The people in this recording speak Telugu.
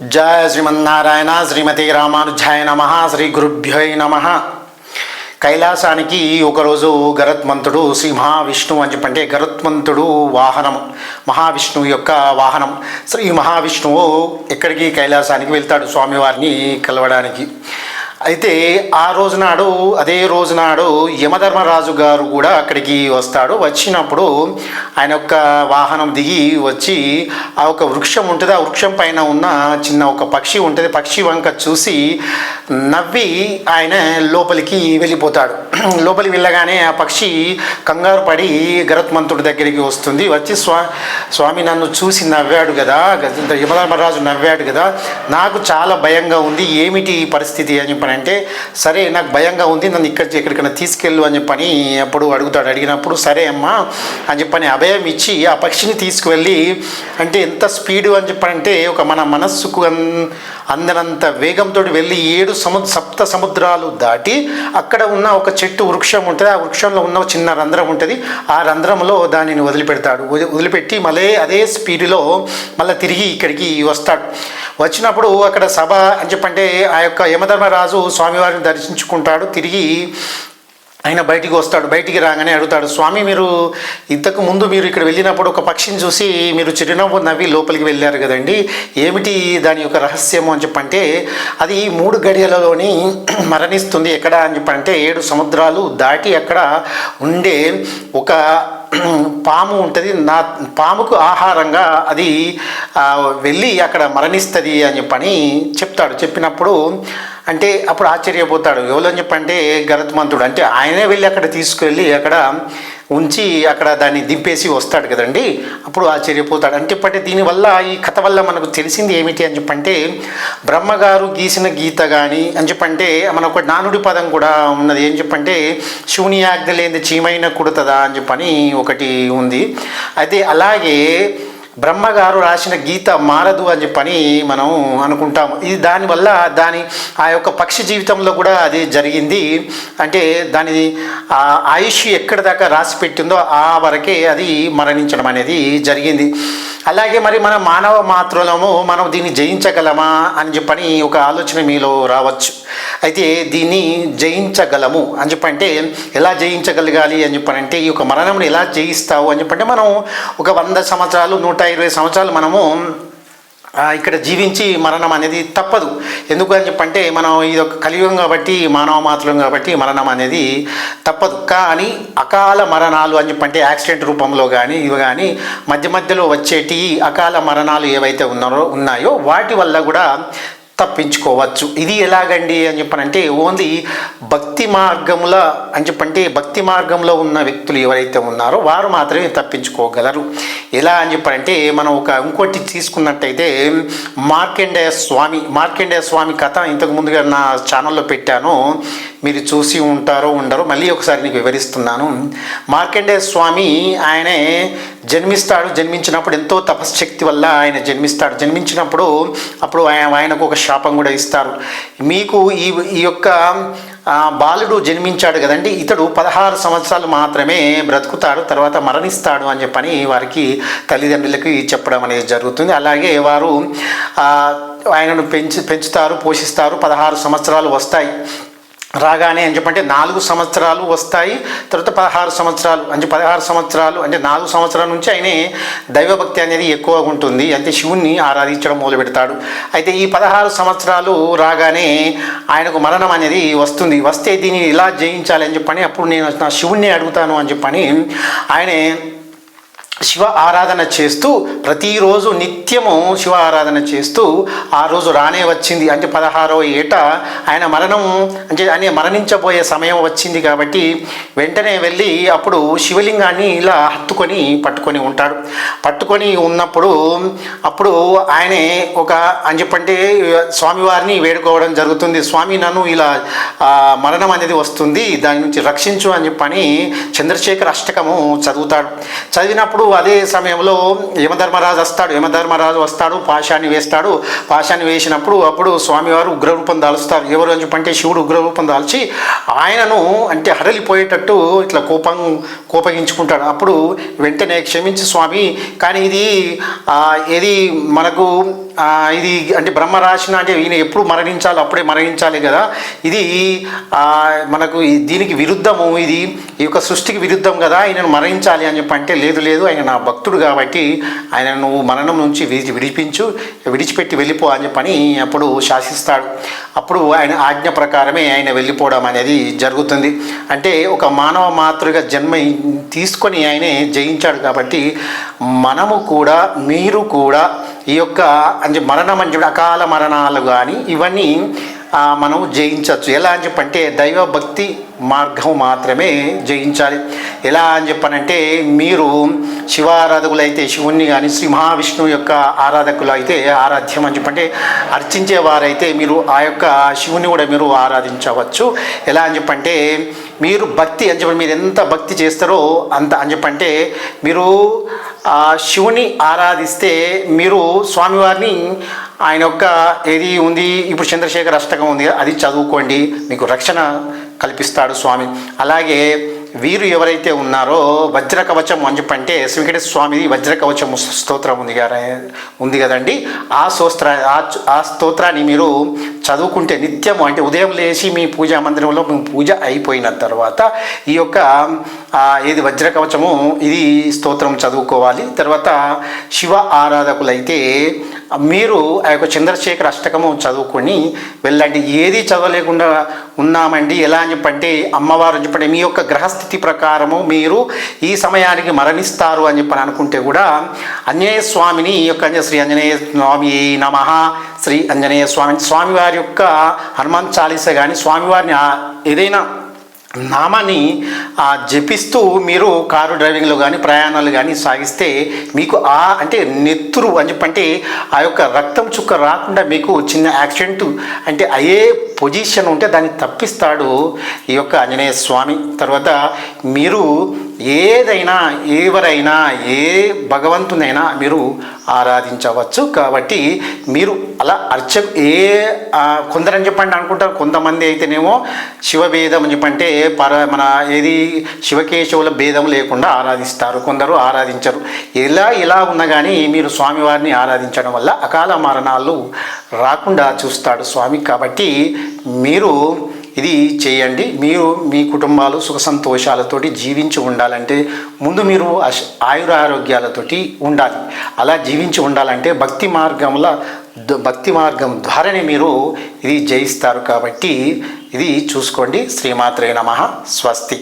जय श्रीमन्नारायण श्रीमती रामानुजाय नमः श्री गुरुभ्यो नमः। కైలాసానికి ఒకరోజు గరుత్మంతుడు శ్రీ మహావిష్ణువు అని చెప్పంటే గరుత్మంతుడు వాహనం మహావిష్ణువు యొక్క వాహనం. శ్రీ మహావిష్ణువు ఎక్కడికి కైలాసానికి వెళ్తాడు స్వామివారిని కలవడానికి. అయితే ఆ రోజునాడు అదే రోజునాడు యమధర్మరాజు గారు కూడా అక్కడికి వస్తాడు. వచ్చినప్పుడు ఆయన యొక్క వాహనం దిగి వచ్చి ఆ ఒక వృక్షం ఉంటుంది, ఆ వృక్షం పైన ఉన్న చిన్న ఒక పక్షి ఉంటుంది. పక్షి వంక చూసి నవ్వి ఆయన లోపలికి వెళ్ళిపోతాడు. లోపలికి వెళ్ళగానే ఆ పక్షి కంగారు పడి గరుత్మంతుడి దగ్గరికి వస్తుంది. వచ్చి స్వామి నన్ను చూసి నవ్వాడు కదా, యమధర్మరాజు నవ్వాడు కదా, నాకు చాలా భయంగా ఉంది, ఏమిటి పరిస్థితి అని చెప్పి అంటే, సరే నాకు భయంగా ఉంది, నన్ను ఎక్కడికైనా తీసుకెళ్ళు అని చెప్పని అప్పుడు అడుగుతాడు. అడిగినప్పుడు సరే అమ్మా అని చెప్పని అభయం ఇచ్చి ఆ పక్షిని తీసుకువెళ్ళి, అంటే ఎంత స్పీడు అని చెప్పంటే ఒక మన మనస్సుకు అందనంత వేగంతో వెళ్ళి 7 సప్త సముద్రాలు దాటి అక్కడ ఉన్న ఒక చెట్టు వృక్షం ఉంటుంది. ఆ వృక్షంలో ఉన్న చిన్న రంధ్రం ఉంటుంది. ఆ రంధ్రంలో దానిని వదిలిపెడతాడు. వదిలిపెట్టి మళ్ళీ అదే స్పీడ్లో మళ్ళీ తిరిగి ఇక్కడికి వస్తాడు. వచ్చినప్పుడు అక్కడ సభ అని చెప్పంటే ఆ యొక్క యమధర్మరాజు స్వామివారిని దర్శించుకుంటాడు. తిరిగి ఆయన బయటికి వస్తాడు. బయటికి రాగానే అడుగుతాడు, స్వామి మీరు ఇంతకు ముందు మీరు ఇక్కడ వెళ్ళినప్పుడు ఒక పక్షిని చూసి మీరు చిరునవ్వు నవ్వి లోపలికి వెళ్ళారు కదండి, ఏమిటి దాని యొక్క రహస్యము అని చెప్పంటే, అది 3 గడియలలోని మరణిస్తుంది. ఎక్కడ అని చెప్పంటే 7 సముద్రాలు దాటి అక్కడ ఉండే ఒక పాము ఉంటుంది. నా పాముకు ఆహారంగా అది వెళ్ళి అక్కడ మరణిస్తుంది అని చెప్పని చెప్తాడు. చెప్పినప్పుడు అంటే అప్పుడు ఆశ్చర్యపోతాడు. ఎవరని చెప్పంటే గరుత్మంతుడు. అంటే ఆయనే వెళ్ళి అక్కడ తీసుకువెళ్ళి అక్కడ ఉంచి అక్కడ దాన్ని దింపేసి వస్తాడు కదండి. అప్పుడు ఆశ్చర్యపోతాడు. అంటే ఇప్పటి దీనివల్ల ఈ కథ వల్ల మనకు తెలిసింది ఏమిటి అని చెప్పంటే, బ్రహ్మగారు గీసిన గీత కానీ అని చెప్పంటే మనకు ఒక నానుడి పదం కూడా ఉన్నది. ఏం చెప్పంటే శివుని ఆజ్ఞ లేని చీమైన కుడుతుందా అని చెప్పని ఒకటి ఉంది. అయితే అలాగే బ్రహ్మగారు రాసిన గీత మారదు అని చెప్పని మనం అనుకుంటాము. ఇది దానివల్ల ఆ యొక్క పక్షి జీవితంలో కూడా అది జరిగింది. అంటే దాని ఆయుష్ ఎక్కడి దాకా రాసి పెట్టిందో ఆ వరకే అది మరణించడం అనేది జరిగింది. అలాగే మరి మన మానవ మాత్రము మనం దీన్ని జయించగలమా అని చెప్పని ఒక ఆలోచన మీలో రావచ్చు. అయితే దీన్ని జయించగలము అని చెప్పంటే ఎలా జయించగలగాలి అని చెప్పనంటే, ఈ యొక్క మరణంను ఎలా జయిస్తావు అని చెప్పంటే, మనం ఒక 100 సంవత్సరాలు 120 సంవత్సరాలు మనము ఇక్కడ జీవించి మరణం అనేది తప్పదు. ఎందుకు అని చెప్పంటే మనం ఇది ఒక కలియుగం కాబట్టి, మానవ మాత్రం కాబట్టి మరణం అనేది తప్పదు. కానీ అకాల మరణాలు అని చెప్పంటే యాక్సిడెంట్ రూపంలో కానీ ఇవి కానీ మధ్య మధ్యలో వచ్చేటి అకాల మరణాలు ఏవైతే ఉన్నాయో వాటి వల్ల కూడా తప్పించుకోవచ్చు. ఇది ఎలాగండి అని చెప్పనంటే, ఓన్లీ భక్తి మార్గముల అని చెప్పంటే భక్తి మార్గంలో ఉన్న వ్యక్తులు ఎవరైతే ఉన్నారో వారు మాత్రమే తప్పించుకోగలరు. ఎలా అని చెప్పనంటే, మనం ఇంకోటి తీసుకున్నట్టయితే మార్కండేయ స్వామి కథ ఇంతకు ముందుగా నా ఛానల్లో పెట్టాను, మీరు చూసి ఉంటారో ఉండరో, మళ్ళీ ఒకసారి నీకు వివరిస్తున్నాను. మార్కండేయ స్వామి ఆయనే జన్మిస్తాడు. జన్మించినప్పుడు ఎంతో తపశ్శక్తి వల్ల ఆయన జన్మిస్తాడు. జన్మించినప్పుడు అప్పుడు ఆయనకు ఒక శాపం కూడా ఇస్తారు. మీకు ఈ యొక్క బాలుడు జన్మించాడు కదండి, ఇతడు 16 సంవత్సరాలు మాత్రమే బ్రతుకుతాడు, తర్వాత మరణిస్తాడు అని చెప్పని వారికి తల్లిదండ్రులకి చెప్పడం అనేది జరుగుతుంది. అలాగే వారు ఆయనను పెంచుతారు, పోషిస్తారు. 16 సంవత్సరాలు వస్తాయి. రాగానే అని చెప్పంటే 4 సంవత్సరాలు వస్తాయి. తర్వాత 16 సంవత్సరాలు అంటే 16 సంవత్సరాలు అంటే 4 సంవత్సరాల నుంచి ఆయనే దైవభక్తి అనేది ఎక్కువగా ఉంటుంది. అంటే శివుణ్ణి ఆరాధించడం మొదలు పెడతాడు. అయితే ఈ 16 సంవత్సరాలు రాగానే ఆయనకు మరణం అనేది వస్తుంది. వస్తే దీన్ని ఇలా జయించాలి అని చెప్పని అప్పుడు నేను నా శివుణ్ణి అడుగుతాను అని చెప్పని ఆయనే శివ ఆరాధన చేస్తూ ప్రతిరోజు నిత్యము శివ ఆరాధన చేస్తూ ఆ రోజు రానే వచ్చింది. అంటే 16వ ఏట ఆయన మరణం అంటే ఆయన మరణించబోయే సమయం వచ్చింది కాబట్టి వెంటనే వెళ్ళి అప్పుడు శివలింగాన్ని ఇలా పట్టుకొని ఉంటాడు. పట్టుకొని ఉన్నప్పుడు అప్పుడు ఆయనే అని చెప్పంటే స్వామివారిని వేడుకోవడం జరుగుతుంది. స్వామి నన్ను ఇలా మరణం అనేది వస్తుంది, దాని నుంచి రక్షించు అని చెప్పని చంద్రశేఖర అష్టకము చదువుతాడు. చదివినప్పుడు అదే సమయంలో యమధర్మరాజు వస్తాడు, పాశాన్ని వేస్తాడు. పాశాన్ని వేసినప్పుడు అప్పుడు స్వామివారు ఉగ్రరూపం దాల్స్తారు. ఎవరు అని చెప్పంటే శివుడు ఉగ్రరూపం దాల్చి ఆయనను అంటే హడలిపోయేటట్టు ఇట్లా కోపగించుకుంటాడు. అప్పుడు వెంటనే క్షమించి స్వామి, కానీ ఇది మనకు ఇది అంటే బ్రహ్మరాశిన అంటే ఈయన ఎప్పుడు మరణించాలో అప్పుడే మరణించాలి కదా, ఇది మనకు దీనికి విరుద్ధము, ఇది ఈ యొక్క సృష్టికి విరుద్ధం కదా, ఆయనను మరణించాలి అని చెప్పి అంటే లేదు లేదు, ఆయన నా భక్తుడు కాబట్టి ఆయన నువ్వు మరణం నుంచి విడిచిపెట్టి వెళ్ళిపో అని చెప్పని అప్పుడు శాసిస్తాడు. అప్పుడు ఆయన ఆజ్ఞ ప్రకారమే ఆయన వెళ్ళిపోవడం అనేది జరుగుతుంది. అంటే ఒక మానవ మాతృగా జన్మ తీసుకొని ఆయనే జయించాడు కాబట్టి మనము కూడా మీరు కూడా ఈ యొక్క అంటే మరణం అని చెప్పి అకాల మరణాలు కానీ ఇవన్నీ మనం జయించవచ్చు. ఎలా అని చెప్పంటే దైవభక్తి మార్గం మాత్రమే జయించాలి. ఎలా అని చెప్పనంటే మీరు శివారాధకులు అయితే శివుణ్ణి కానీ శ్రీ మహావిష్ణువు యొక్క ఆరాధకులు అయితే ఆరాధ్యం అని చెప్పంటే అర్చించేవారైతే మీరు ఆ యొక్క శివుని కూడా మీరు ఆరాధించవచ్చు. ఎలా అని చెప్పంటే మీరు భక్తి అని చెప్పండి, మీరు ఎంత భక్తి చేస్తారో అంత అని చెప్పంటే మీరు శివుని ఆరాధిస్తే మీరు స్వామివారిని ఆయన యొక్క ఏది ఉంది ఇప్పుడు చంద్రశేఖర అష్టకం ఉంది అది చదువుకోండి, మీకు రక్షణ కల్పిస్తాడు స్వామి. అలాగే వీరు ఎవరైతే ఉన్నారో వజ్రకవచం అని చెప్పంటే శ్రీ వెంకటేశ్వర స్వామిది వజ్రకవచం స్తోత్రం ఉంది కదండి, ఆ స్తోత్రాన్ని మీరు చదువుకుంటే నిత్యము అంటే ఉదయం లేచి మీ పూజా మందిరంలో పూజ అయిపోయిన తర్వాత ఈ యొక్క ఏది వజ్రకవచము ఇది స్తోత్రం చదువుకోవాలి. తర్వాత శివ ఆరాధకులైతే మీరు ఆ యొక్క చంద్రశేఖర అష్టకము చదువుకొని వెళ్ళండి. ఏది చదవలేకుండా ఉన్నామండి ఎలా అని చెప్పంటే అమ్మవారు అని చెప్పండి మీ యొక్క గ్రహస్థితి ప్రకారము మీరు ఈ సమయానికి మరణిస్తారు అని చెప్పని అనుకుంటే కూడా ఆంజనేయ స్వామిని ఈ యొక్క శ్రీ ఆంజనేయ స్వామి నమః, శ్రీ ఆంజనేయ స్వామివారి యొక్క హనుమాన్ చాలీస కానీ స్వామివారిని ఏదైనా నామాన్ని జపిస్తూ మీరు కారు డ్రైవింగ్లో కానీ ప్రయాణాలు కానీ సాగిస్తే మీకు అంటే నెత్తురు అని చెప్పంటే ఆ యొక్క రక్తం చుక్క రాకుండా మీకు చిన్న యాక్సిడెంట్ అంటే అయ్యే పొజిషన్ ఉంటే దాన్ని తప్పిస్తాడు ఈ యొక్క ఆంజనేయ స్వామి. తర్వాత మీరు ఏదైనా ఎవరైనా ఏ భగవంతునైనా మీరు ఆరాధించవచ్చు. కాబట్టి మీరు అలా కొందరని చెప్పండి అనుకుంటారు, కొంతమంది అయితేనేమో శివభేదం అని చెప్పంటే మన ఏది శివకేశవుల భేదం లేకుండా ఆరాధిస్తారు, కొందరు ఆరాధించరు. ఇలా ఉన్నా కానీ మీరు స్వామివారిని ఆరాధించడం వల్ల అకాల మరణాలు రాకుండా చూస్తాడు స్వామి. కాబట్టి మీరు ఇది చేయండి. మీరు మీ కుటుంబాలు సుఖ సంతోషాలతోటి జీవించి ఉండాలంటే ముందు మీరు ఆయురారోగ్యాలతోటి ఉండాలి. అలా జీవించి ఉండాలంటే భక్తి మార్గం ద్వారానే మీరు ఇది జయిస్తారు. కాబట్టి ఇది చూసుకోండి. శ్రీమాత్రే నమః. స్వస్తి.